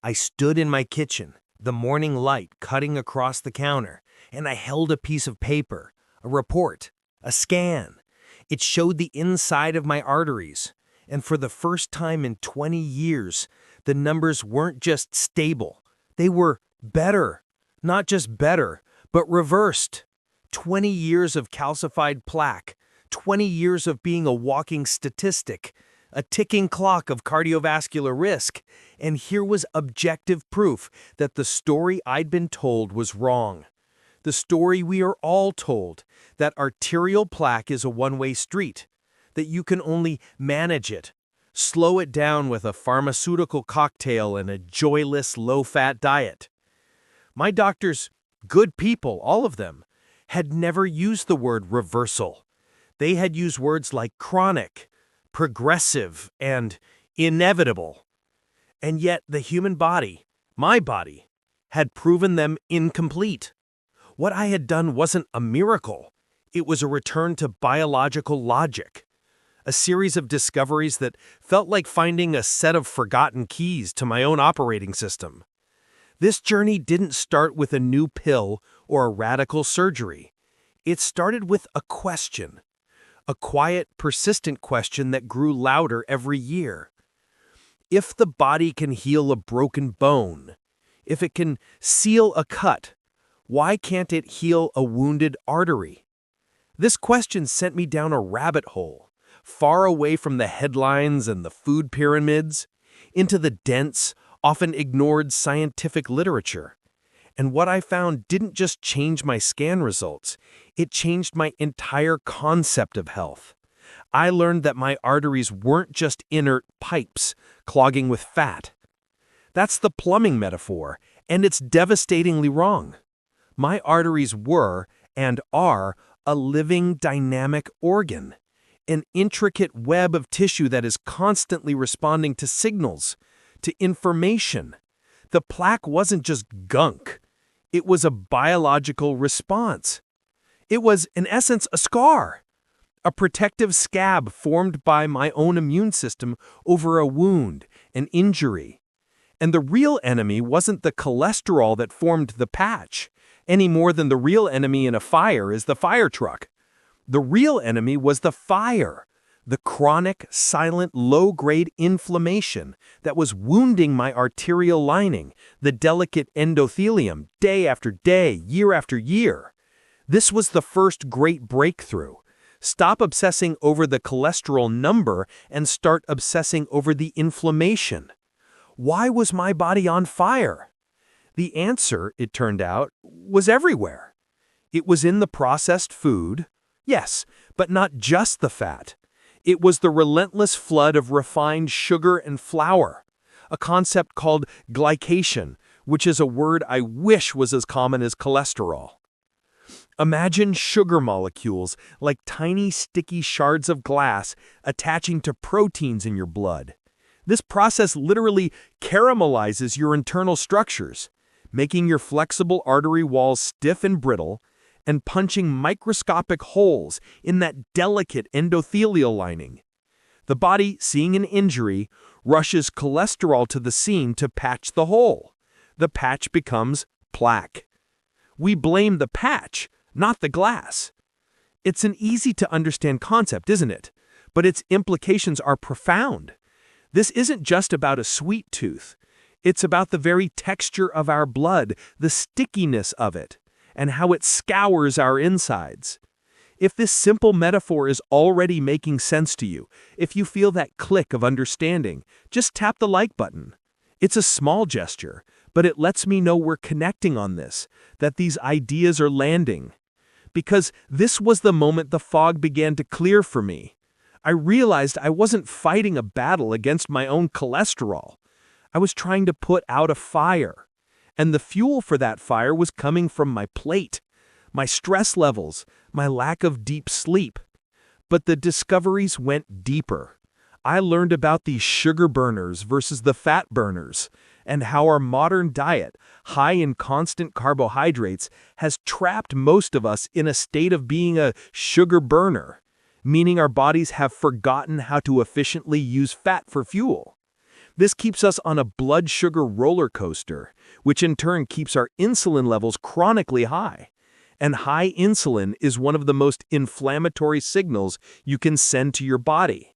I stood in my kitchen, the morning light cutting across the counter, and I held a piece of paper, a report, a scan. It showed the inside of my arteries, and for the first time in 20 years, the numbers weren't just stable. They were better. Not just better, but reversed. 20 years of calcified plaque, 20 years of being a walking statistic, a ticking clock of cardiovascular risk, and here was objective proof that the story I'd been told was wrong. The story we are all told, that arterial plaque is a one-way street, that you can only manage it, slow it down with a pharmaceutical cocktail and a joyless, low-fat diet. My doctors, good people, all of them, had never used the word reversal. They had used words like chronic, progressive, and inevitable. And yet the human body, my body, had proven them incomplete. What I had done wasn't a miracle. It was a return to biological logic. A series of discoveries that felt like finding a set of forgotten keys to my own operating system. This journey didn't start with a new pill or a radical surgery. It started with a question. A quiet, persistent question that grew louder every year. If the body can heal a broken bone, if it can seal a cut, why can't it heal a wounded artery? This question sent me down a rabbit hole, far away from the headlines and the food pyramids, into the dense, often ignored scientific literature. And what I found didn't just change my scan results, it changed my entire concept of health. I learned that my arteries weren't just inert pipes clogging with fat. That's the plumbing metaphor, and it's devastatingly wrong. My arteries were, and are, a living, dynamic organ, an intricate web of tissue that is constantly responding to signals, to information. The plaque wasn't just gunk. It was a biological response. It was, in essence, a scar, a protective scab formed by my own immune system over a wound, an injury. And the real enemy wasn't the cholesterol that formed the patch, any more than the real enemy in a fire is the fire truck. The real enemy was the fire, the chronic, silent, low-grade inflammation that was wounding my arterial lining, the delicate endothelium, day after day, year after year. This was the first great breakthrough. Stop obsessing over the cholesterol number and start obsessing over the inflammation. Why was my body on fire? The answer, it turned out, was everywhere. It was in the processed food, yes, but not just the fat. It was the relentless flood of refined sugar and flour, a concept called glycation, which is a word I wish was as common as cholesterol. Imagine sugar molecules like tiny sticky shards of glass attaching to proteins in your blood. This process literally caramelizes your internal structures, making your flexible artery walls stiff and brittle, and punching microscopic holes in that delicate endothelial lining. The body, seeing an injury, rushes cholesterol to the scene to patch the hole. The patch becomes plaque. We blame the patch, not the glass. It's an easy-to-understand concept, isn't it? But its implications are profound. This isn't just about a sweet tooth. It's about the very texture of our blood, the stickiness of it, and how it scours our insides. If this simple metaphor is already making sense to you, if you feel that click of understanding, just tap the like button. It's a small gesture, but it lets me know we're connecting on this, that these ideas are landing. Because this was the moment the fog began to clear for me. I realized I wasn't fighting a battle against my own cholesterol. I was trying to put out a fire. And the fuel for that fire was coming from my plate, my stress levels, my lack of deep sleep. But the discoveries went deeper. I learned about these sugar burners versus the fat burners, and how our modern diet, high in constant carbohydrates, has trapped most of us in a state of being a sugar burner, meaning our bodies have forgotten how to efficiently use fat for fuel. This keeps us on a blood sugar roller coaster, which in turn keeps our insulin levels chronically high. And high insulin is one of the most inflammatory signals you can send to your body.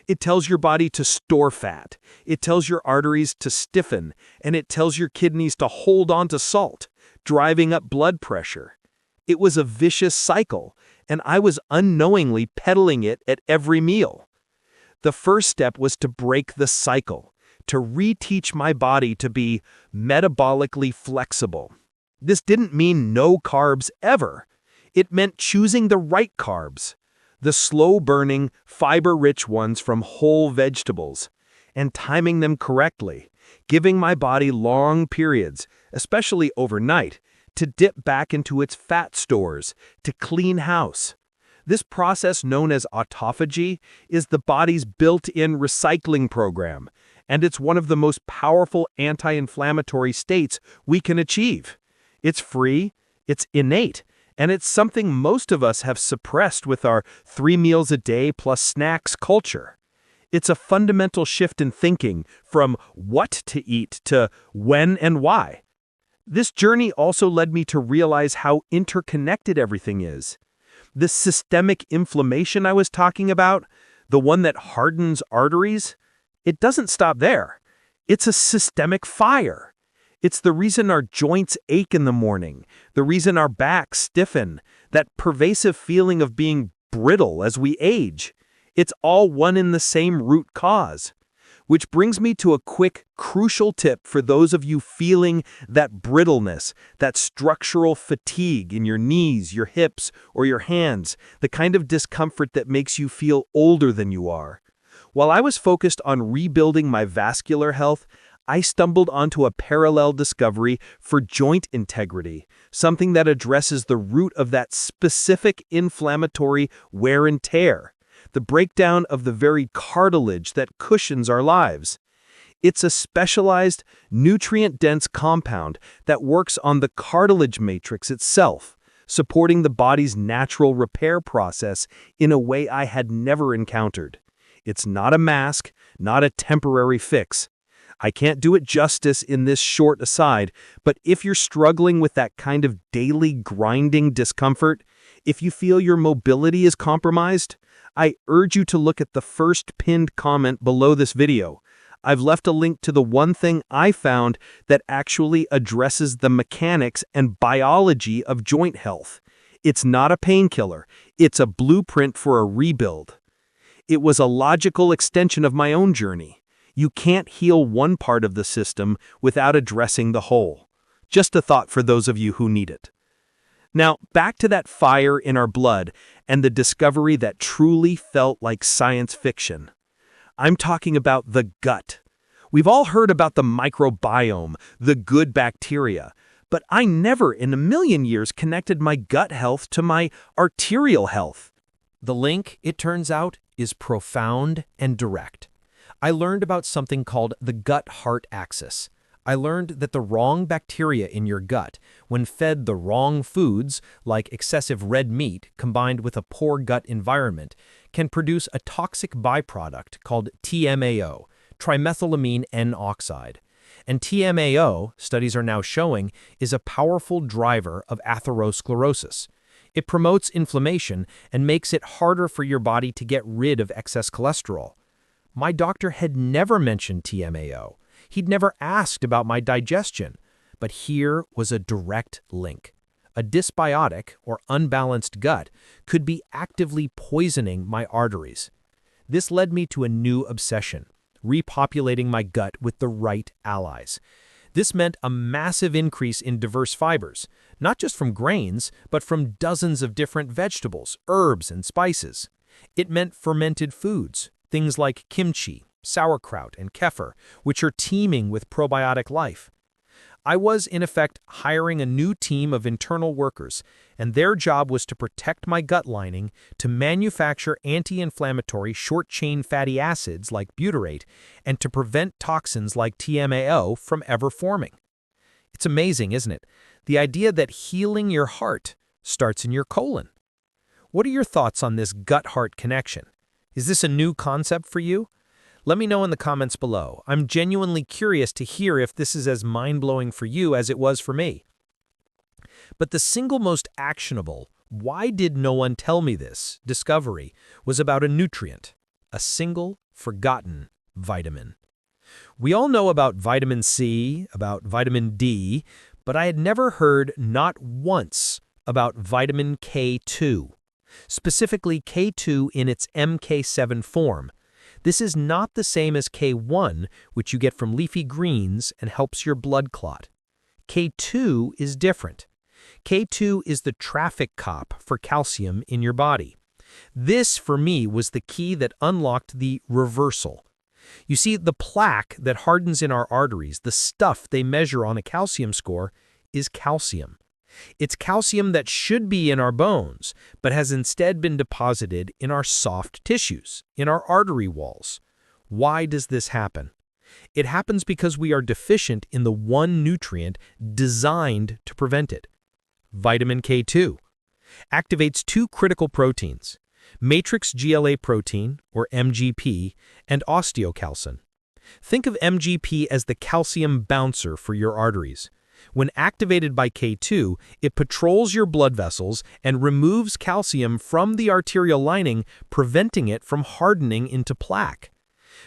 It tells your body to store fat, it tells your arteries to stiffen, and it tells your kidneys to hold on to salt, driving up blood pressure. It was a vicious cycle, and I was unknowingly peddling it at every meal. The first step was to break the cycle, to reteach my body to be metabolically flexible. This didn't mean no carbs ever. It meant choosing the right carbs, the slow-burning, fiber-rich ones from whole vegetables, and timing them correctly, giving my body long periods, especially overnight, to dip back into its fat stores, to clean house. This process, known as autophagy, is the body's built-in recycling program, and it's one of the most powerful anti-inflammatory states we can achieve. It's free, it's innate, and it's something most of us have suppressed with our 3 meals a day plus snacks culture. It's a fundamental shift in thinking from what to eat to when and why. This journey also led me to realize how interconnected everything is. The systemic inflammation I was talking about, the one that hardens arteries, it doesn't stop there. It's a systemic fire. It's the reason our joints ache in the morning, the reason our backs stiffen, that pervasive feeling of being brittle as we age. It's all one and the same root cause. Which brings me to a quick, crucial tip for those of you feeling that brittleness, that structural fatigue in your knees, your hips, or your hands, the kind of discomfort that makes you feel older than you are. While I was focused on rebuilding my vascular health, I stumbled onto a parallel discovery for joint integrity, something that addresses the root of that specific inflammatory wear and tear, the breakdown of the very cartilage that cushions our lives. It's a specialized, nutrient-dense compound that works on the cartilage matrix itself, supporting the body's natural repair process in a way I had never encountered. It's not a mask, not a temporary fix. I can't do it justice in this short aside, but if you're struggling with that kind of daily grinding discomfort, if you feel your mobility is compromised, I urge you to look at the first pinned comment below this video. I've left a link to the one thing I found that actually addresses the mechanics and biology of joint health. It's not a painkiller, it's a blueprint for a rebuild. It was a logical extension of my own journey. You can't heal one part of the system without addressing the whole. Just a thought for those of you who need it. Now, back to that fire in our blood and the discovery that truly felt like science fiction. I'm talking about the gut. We've all heard about the microbiome, the good bacteria, but I never in a million years connected my gut health to my arterial health. The link, it turns out, is profound and direct. I learned about something called the gut-heart axis. I learned that the wrong bacteria in your gut, when fed the wrong foods, like excessive red meat combined with a poor gut environment, can produce a toxic byproduct called TMAO, trimethylamine N-oxide. And TMAO, studies are now showing, is a powerful driver of atherosclerosis. It promotes inflammation and makes it harder for your body to get rid of excess cholesterol. My doctor had never mentioned TMAO. He'd never asked about my digestion. But here was a direct link. A dysbiotic or unbalanced gut could be actively poisoning my arteries. This led me to a new obsession, repopulating my gut with the right allies. This meant a massive increase in diverse fibers, not just from grains, but from dozens of different vegetables, herbs, and spices. It meant fermented foods, things like kimchi, sauerkraut, and kefir, which are teeming with probiotic life. I was, in effect, hiring a new team of internal workers, and their job was to protect my gut lining, to manufacture anti-inflammatory short-chain fatty acids like butyrate, and to prevent toxins like TMAO from ever forming. It's amazing, isn't it? The idea that healing your heart starts in your colon. What are your thoughts on this gut-heart connection? Is this a new concept for you? Let me know in the comments below. I'm genuinely curious to hear if this is as mind-blowing for you as it was for me. But the single most actionable, why did no one tell me this, discovery was about a nutrient, a single, forgotten vitamin. We all know about vitamin C, about vitamin D, but I had never heard, not once, about vitamin K2, specifically K2 in its MK7 form. This is not the same as K1, which you get from leafy greens and helps your blood clot. K2 is different. K2 is the traffic cop for calcium in your body. This, for me, was the key that unlocked the reversal. You see, the plaque that hardens in our arteries, the stuff they measure on a calcium score, is calcium. It's calcium that should be in our bones, but has instead been deposited in our soft tissues, in our artery walls. Why does this happen? It happens because we are deficient in the one nutrient designed to prevent it. Vitamin K2 activates two critical proteins, matrix GLA protein, or MGP, and osteocalcin. Think of MGP as the calcium bouncer for your arteries. When activated by K2, it patrols your blood vessels and removes calcium from the arterial lining, preventing it from hardening into plaque.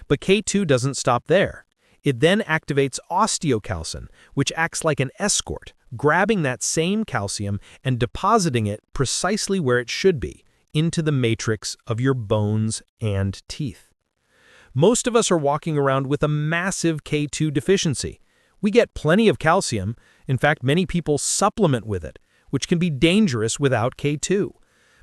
But K2 doesn't stop there. It then activates osteocalcin, which acts like an escort, grabbing that same calcium and depositing it precisely where it should be, into the matrix of your bones and teeth. Most of us are walking around with a massive K2 deficiency. We get plenty of calcium. In fact, many people supplement with it, which can be dangerous without K2.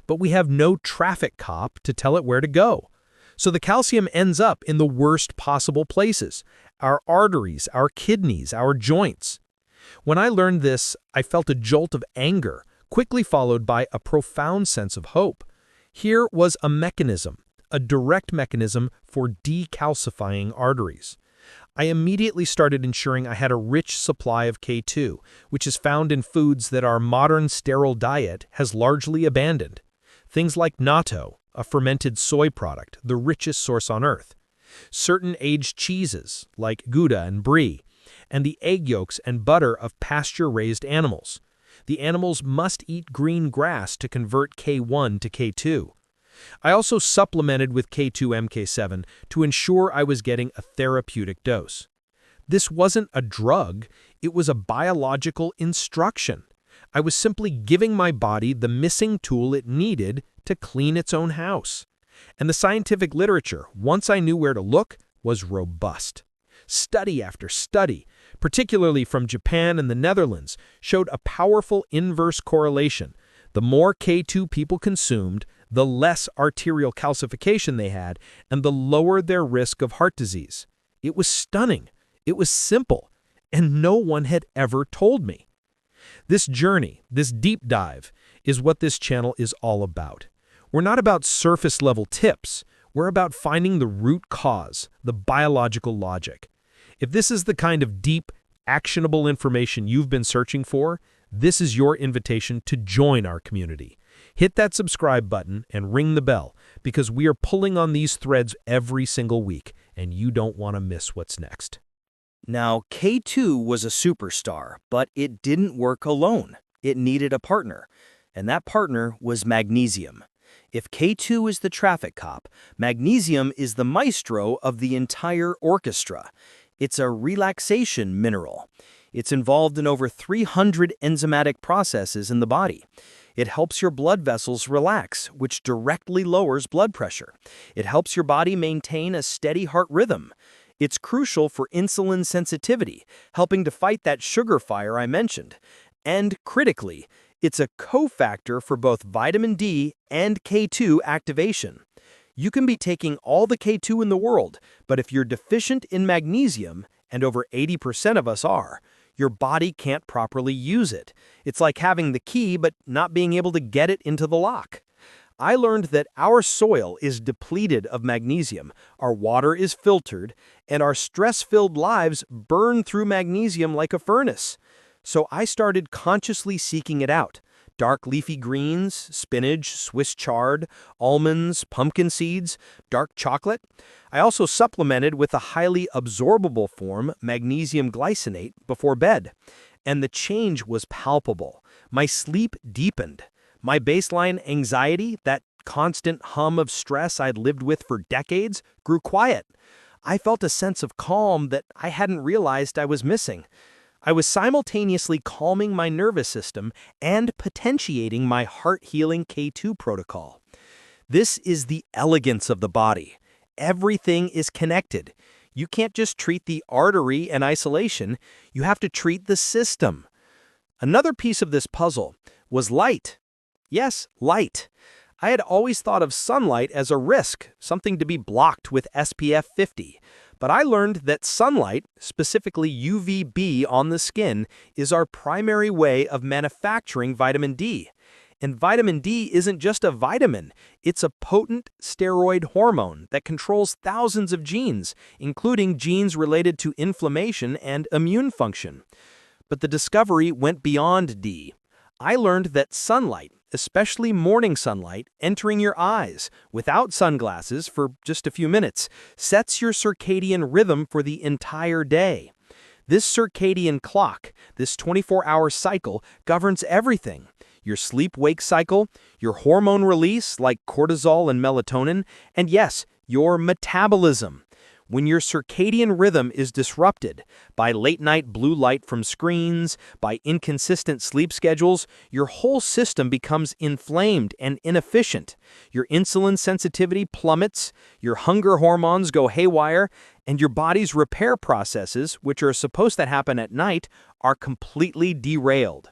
But we have no traffic cop to tell it where to go. So the calcium ends up in the worst possible places: our arteries, our kidneys, our joints. When I learned this, I felt a jolt of anger, quickly followed by a profound sense of hope. Here was a mechanism, a direct mechanism for decalcifying arteries. I immediately started ensuring I had a rich supply of K2, which is found in foods that our modern sterile diet has largely abandoned. Things like natto, a fermented soy product, the richest source on earth. Certain aged cheeses, like Gouda and Brie, and the egg yolks and butter of pasture-raised animals. The animals must eat green grass to convert K1 to K2. I also supplemented with K2-MK7 to ensure I was getting a therapeutic dose. This wasn't a drug, it was a biological instruction. I was simply giving my body the missing tool it needed to clean its own house. And the scientific literature, once I knew where to look, was robust. Study after study, particularly from Japan and the Netherlands, showed a powerful inverse correlation. The more K2 people consumed, the less arterial calcification they had, and the lower their risk of heart disease. It was stunning. It was simple, and no one had ever told me. This journey, this deep dive, is what this channel is all about. We're not about surface-level tips. We're about finding the root cause, the biological logic. If this is the kind of deep, actionable information you've been searching for, this is your invitation to join our community. Hit that subscribe button and ring the bell, because we are pulling on these threads every single week, and you don't want to miss what's next. Now, K2 was a superstar, but it didn't work alone. It needed a partner, and that partner was magnesium. If K2 is the traffic cop, magnesium is the maestro of the entire orchestra. It's a relaxation mineral. It's involved in over 300 enzymatic processes in the body. It helps your blood vessels relax, which directly lowers blood pressure. It helps your body maintain a steady heart rhythm. It's crucial for insulin sensitivity, helping to fight that sugar fire I mentioned. And critically, it's a cofactor for both vitamin D and K2 activation. You can be taking all the K2 in the world, but if you're deficient in magnesium, and over 80% of us are, your body can't properly use it. It's like having the key but not being able to get it into the lock. I learned that our soil is depleted of magnesium, our water is filtered, and our stress-filled lives burn through magnesium like a furnace. So I started consciously seeking it out, dark leafy greens, spinach, Swiss chard, almonds, pumpkin seeds, dark chocolate. I also supplemented with a highly absorbable form, magnesium glycinate, before bed. And the change was palpable. My sleep deepened. My baseline anxiety, that constant hum of stress I'd lived with for decades, grew quiet. I felt a sense of calm that I hadn't realized I was missing. I was simultaneously calming my nervous system and potentiating my heart-healing K2 protocol. This is the elegance of the body. Everything is connected. You can't just treat the artery in isolation. You have to treat the system. Another piece of this puzzle was light. Yes, light. I had always thought of sunlight as a risk, something to be blocked with SPF 50. But I learned that sunlight, specifically UVB on the skin, is our primary way of manufacturing vitamin D. And vitamin D isn't just a vitamin, it's a potent steroid hormone that controls thousands of genes, including genes related to inflammation and immune function. But the discovery went beyond D. I learned that sunlight, especially morning sunlight, entering your eyes without sunglasses for just a few minutes, sets your circadian rhythm for the entire day. This circadian clock, this 24-hour cycle, governs everything. Your sleep-wake cycle, your hormone release like cortisol and melatonin, and yes, your metabolism. When your circadian rhythm is disrupted by late-night blue light from screens, by inconsistent sleep schedules, your whole system becomes inflamed and inefficient. Your insulin sensitivity plummets, your hunger hormones go haywire, and your body's repair processes, which are supposed to happen at night, are completely derailed.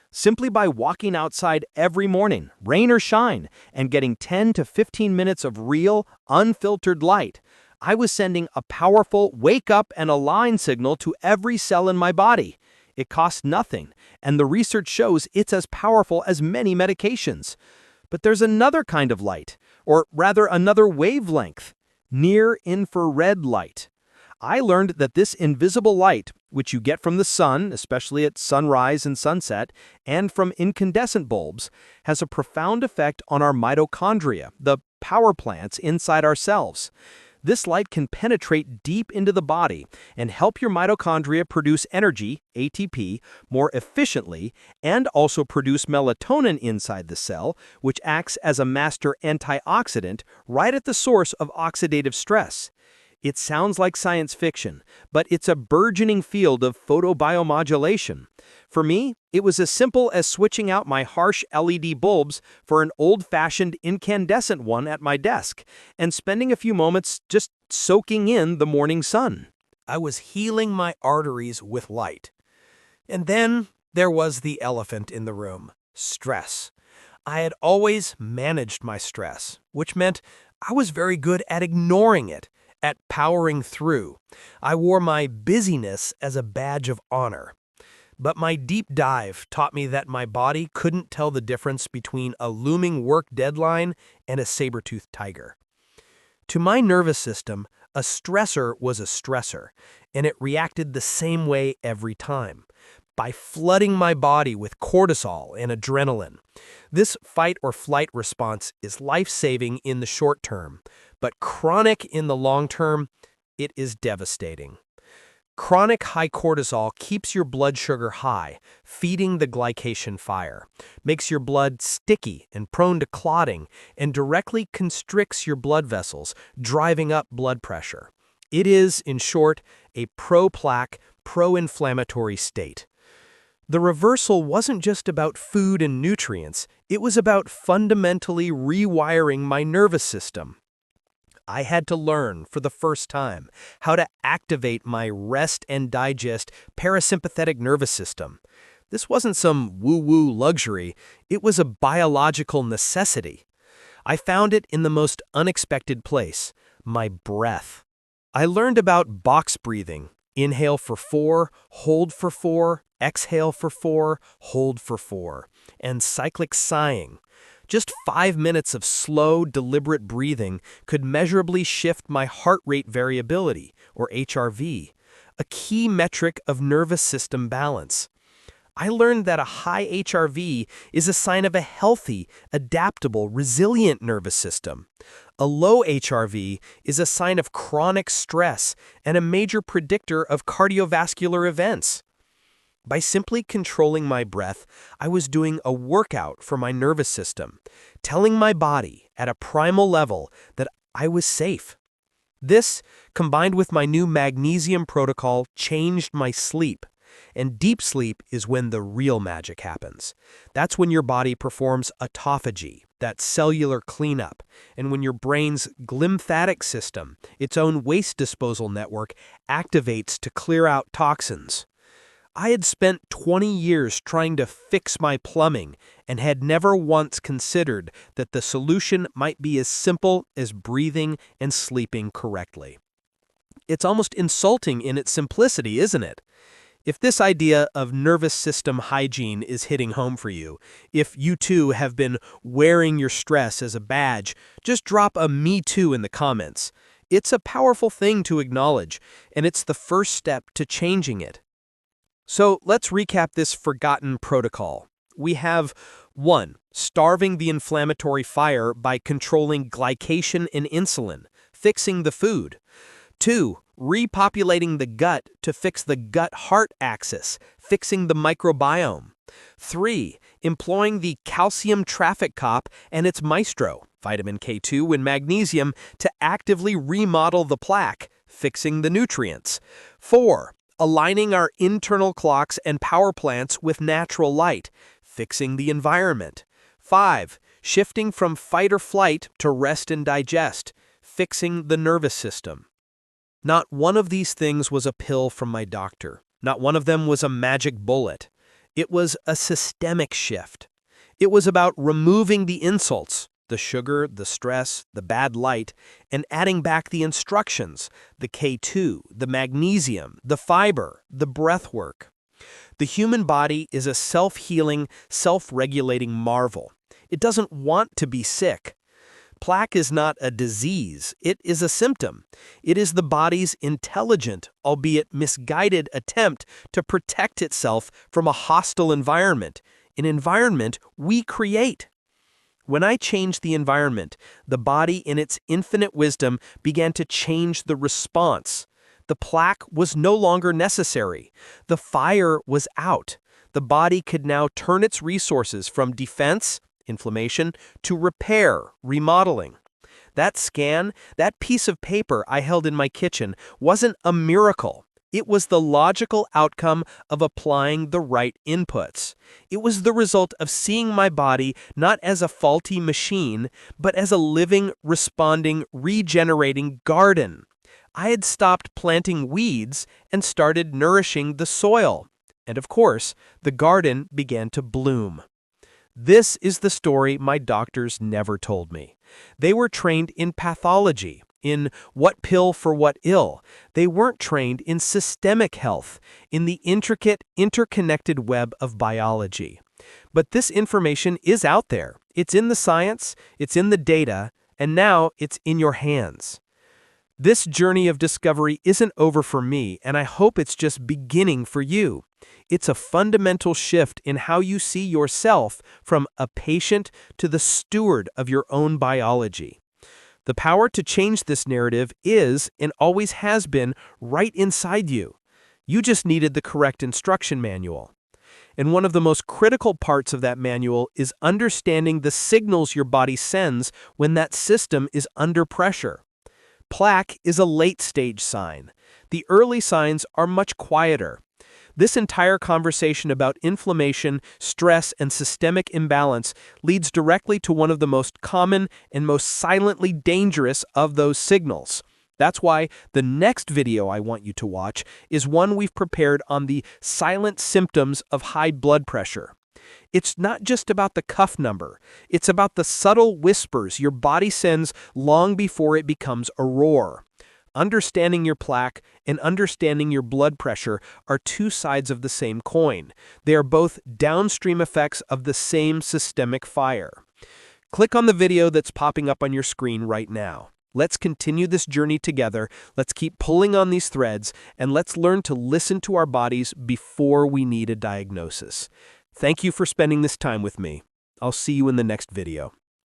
Simply by walking outside every morning, rain or shine, and getting 10 to 15 minutes of real, unfiltered light, I was sending a powerful wake up and align signal to every cell in my body. It costs nothing, and the research shows it's as powerful as many medications. But there's another kind of light, or rather another wavelength, near-infrared light. I learned that this invisible light, which you get from the sun, especially at sunrise and sunset, and from incandescent bulbs, has a profound effect on our mitochondria, the power plants inside our cells. This light can penetrate deep into the body and help your mitochondria produce energy, ATP, more efficiently and also produce melatonin inside the cell, which acts as a master antioxidant right at the source of oxidative stress. It sounds like science fiction, but it's a burgeoning field of photobiomodulation. For me, it was as simple as switching out my harsh LED bulbs for an old-fashioned incandescent one at my desk and spending a few moments just soaking in the morning sun. I was healing my arteries with light. And then there was the elephant in the room, stress. I had always managed my stress, which meant I was very good at ignoring it, at powering through. I wore my busyness as a badge of honor. But my deep dive taught me that my body couldn't tell the difference between a looming work deadline and a saber-toothed tiger. To my nervous system, a stressor was a stressor, and it reacted the same way every time, by flooding my body with cortisol and adrenaline. This fight-or-flight response is life-saving in the short term, but chronic in the long term, it is devastating. Chronic high cortisol keeps your blood sugar high, feeding the glycation fire, makes your blood sticky and prone to clotting, and directly constricts your blood vessels, driving up blood pressure. It is, in short, a pro-plaque, pro-inflammatory state. The reversal wasn't just about food and nutrients, it was about fundamentally rewiring my nervous system. I had to learn, for the first time, how to activate my rest and digest parasympathetic nervous system. This wasn't some woo-woo luxury, it was a biological necessity. I found it in the most unexpected place, my breath. I learned about box breathing, inhale for 4, hold for 4, exhale for 4, hold for 4, and cyclic sighing. Just 5 minutes of slow, deliberate breathing could measurably shift my heart rate variability, or HRV, a key metric of nervous system balance. I learned that a high HRV is a sign of a healthy, adaptable, resilient nervous system. A low HRV is a sign of chronic stress and a major predictor of cardiovascular events. By simply controlling my breath, I was doing a workout for my nervous system, telling my body at a primal level that I was safe. This, combined with my new magnesium protocol, changed my sleep. And deep sleep is when the real magic happens. That's when your body performs autophagy, that cellular cleanup, and when your brain's glymphatic system, its own waste disposal network, activates to clear out toxins. I had spent 20 years trying to fix my plumbing and had never once considered that the solution might be as simple as breathing and sleeping correctly. It's almost insulting in its simplicity, isn't it? If this idea of nervous system hygiene is hitting home for you, if you too have been wearing your stress as a badge, just drop a "me too" in the comments. It's a powerful thing to acknowledge, and it's the first step to changing it. So let's recap this forgotten protocol. We have 1. Starving the inflammatory fire by controlling glycation and insulin, fixing the food. 2. Repopulating the gut to fix the gut-heart axis, fixing the microbiome. 3. Employing the calcium traffic cop and its maestro, vitamin K2 and magnesium, to actively remodel the plaque, fixing the nutrients. 4. Aligning our internal clocks and power plants with natural light, fixing the environment. 5. Shifting from fight or flight to rest and digest, fixing the nervous system. Not one of these things was a pill from my doctor. Not one of them was a magic bullet. It was a systemic shift. It was about removing the insults, the sugar, the stress, the bad light, and adding back the instructions, the K2, the magnesium, the fiber, the breath work. The human body is a self-healing, self-regulating marvel. It doesn't want to be sick. Plaque is not a disease, it is a symptom. It is the body's intelligent, albeit misguided attempt to protect itself from a hostile environment, an environment we create. When I changed the environment, the body in its infinite wisdom began to change the response. The plaque was no longer necessary. The fire was out. The body could now turn its resources from defense, inflammation, to repair, remodeling. That scan, that piece of paper I held in my kitchen, wasn't a miracle. It was the logical outcome of applying the right inputs. It was the result of seeing my body not as a faulty machine, but as a living, responding, regenerating garden. I had stopped planting weeds and started nourishing the soil. And of course, the garden began to bloom. This is the story my doctors never told me. They were trained in pathology, in what pill for what ill. They weren't trained in systemic health, in the intricate, interconnected web of biology. But this information is out there. It's in the science, it's in the data, and now it's in your hands. This journey of discovery isn't over for me, and I hope it's just beginning for you. It's a fundamental shift in how you see yourself from a patient to the steward of your own biology. The power to change this narrative is, and always has been, right inside you. You just needed the correct instruction manual. And one of the most critical parts of that manual is understanding the signals your body sends when that system is under pressure. Plaque is a late-stage sign. The early signs are much quieter. This entire conversation about inflammation, stress, and systemic imbalance leads directly to one of the most common and most silently dangerous of those signals. That's why the next video I want you to watch is one we've prepared on the silent symptoms of high blood pressure. It's not just about the cuff number. It's about the subtle whispers your body sends long before it becomes a roar. Understanding your plaque and understanding your blood pressure are two sides of the same coin. They are both downstream effects of the same systemic fire. Click on the video that's popping up on your screen right now. Let's continue this journey together, let's keep pulling on these threads, and let's learn to listen to our bodies before we need a diagnosis. Thank you for spending this time with me. I'll see you in the next video.